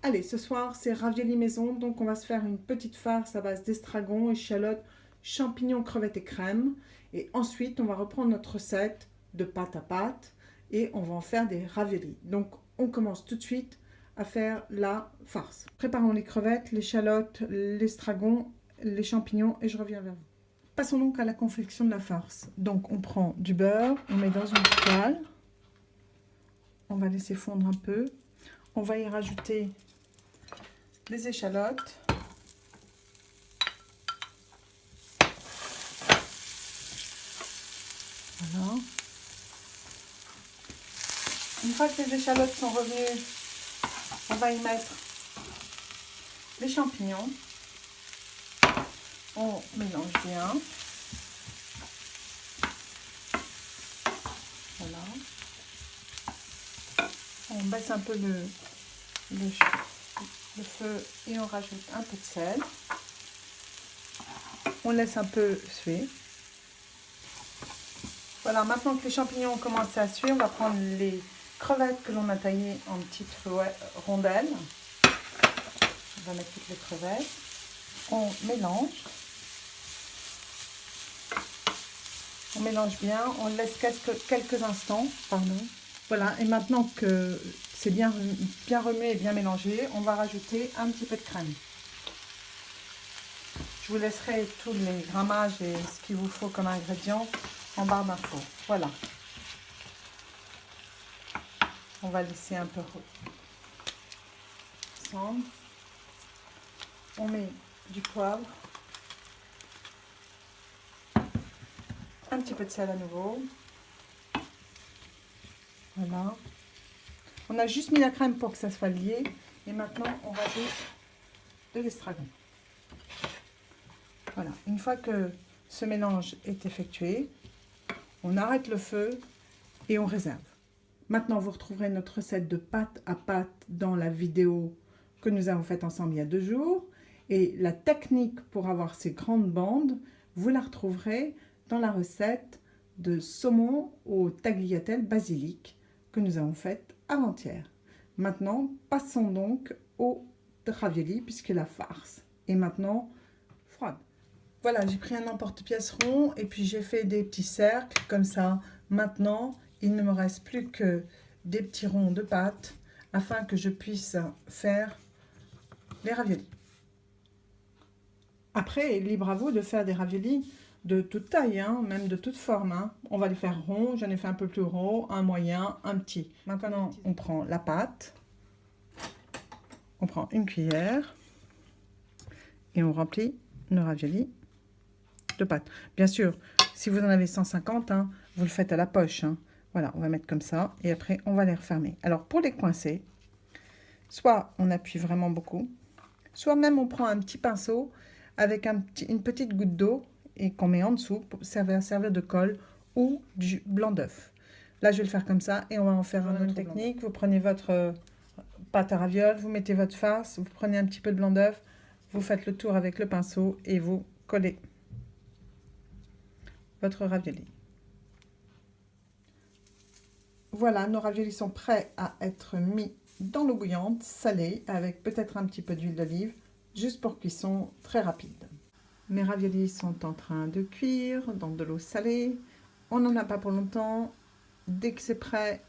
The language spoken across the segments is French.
Allez, ce soir, c'est ravioli maison, donc on va se faire une petite farce à base d'estragon, échalotes, champignons, crevettes et crème. Et ensuite, on va reprendre notre recette de pâte à pâte et on va en faire des raviolis. Donc, on commence tout de suite à faire la farce. Préparons les crevettes, l'échalote, l'estragon, les champignons et je reviens vers vous. Passons donc à la confection de la farce. Donc, on prend du beurre, on met dans une poêle, on va laisser fondre un peu. On va y rajouter les échalotes. Voilà. Une fois que les échalotes sont revenues, on va y mettre les champignons. On mélange bien. Voilà. On baisse un peu le feu et on rajoute un peu de sel. On laisse un peu suer. Voilà, maintenant que les champignons ont commencé à suer, on va prendre les crevettes que l'on a taillées en petites rondelles. On va mettre toutes les crevettes. On mélange. On mélange bien, on laisse quelques instants. Pardon. Voilà, et maintenant que c'est bien remué et bien mélangé, on va rajouter un petit peu de crème. Je vous laisserai tous les grammages et ce qu'il vous faut comme ingrédients en barre d'infos. Voilà. On va laisser un peu ensemble. On met du poivre. Un petit peu de sel à nouveau. Voilà. On a juste mis la crème pour que ça soit lié. Et maintenant, on rajoute de l'estragon. Voilà. Une fois que ce mélange est effectué, on arrête le feu et on réserve. Maintenant, vous retrouverez notre recette de pâte à pâte dans la vidéo que nous avons faite ensemble il y a 2 jours. Et la technique pour avoir ces grandes bandes, vous la retrouverez dans la recette de saumon au tagliatelle basilic que nous avons faite avant-hier. Maintenant, passons donc au ravioli puisque la farce est maintenant froide. Voilà, j'ai pris un emporte-pièce rond et puis j'ai fait des petits cercles comme ça. Maintenant, il ne me reste plus que des petits ronds de pâte afin que je puisse faire les raviolis. Après, libre à vous de faire des raviolis de toute taille, hein, même de toute forme. Hein. On va les faire ronds, j'en ai fait un peu plus rond, un moyen, un petit. Maintenant, on prend la pâte, on prend une cuillère et on remplit nos raviolis de pâte. Bien sûr, si vous en avez 150, hein, vous le faites à la poche. Hein. Voilà, on va mettre comme ça et après, on va les refermer. Alors, pour les coincer, soit on appuie vraiment beaucoup, soit même on prend un petit pinceau avec une petite goutte d'eau et qu'on met en dessous pour servir de colle ou du blanc d'œuf. Là, je vais le faire comme ça et on va en faire une autre technique. Vous prenez votre pâte à ravioles, vous mettez votre farce, vous prenez un petit peu de blanc d'œuf, vous faites le tour avec le pinceau et vous collez votre ravioli. Voilà, nos raviolis sont prêts à être mis dans l'eau bouillante, salée, avec peut-être un petit peu d'huile d'olive, juste pour cuisson très rapide. Mes raviolis sont en train de cuire dans de l'eau salée. On n'en a pas pour longtemps. Dès que c'est prêt,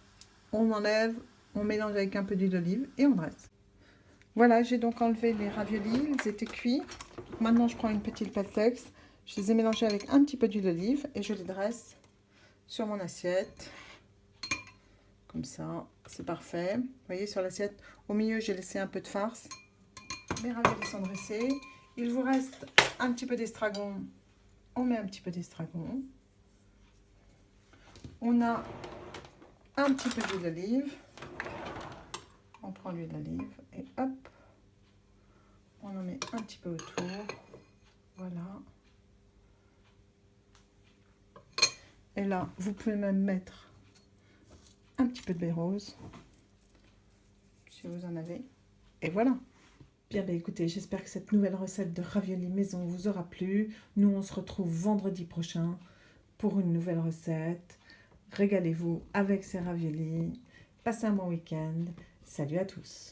on enlève, on mélange avec un peu d'huile d'olive et on dresse. Voilà, j'ai donc enlevé les raviolis, ils étaient cuits. Maintenant, je prends une petite prétexte. Je les ai mélangés avec un petit peu d'huile d'olive et je les dresse sur mon assiette. Comme ça, c'est parfait. Vous voyez, sur l'assiette, au milieu, j'ai laissé un peu de farce. Mes raviolis sont dressés. Il vous reste un petit peu d'estragon. On met un petit peu d'estragon. On a un petit peu d'huile d'olive. On prend l'huile d'olive et hop, on en met un petit peu autour. Voilà. Et là, vous pouvez même mettre un petit peu de baie rose, si vous en avez. Et voilà. Bien, bah écoutez, j'espère que cette nouvelle recette de raviolis maison vous aura plu. Nous, on se retrouve vendredi prochain pour une nouvelle recette. Régalez-vous avec ces raviolis. Passez un bon week-end. Salut à tous.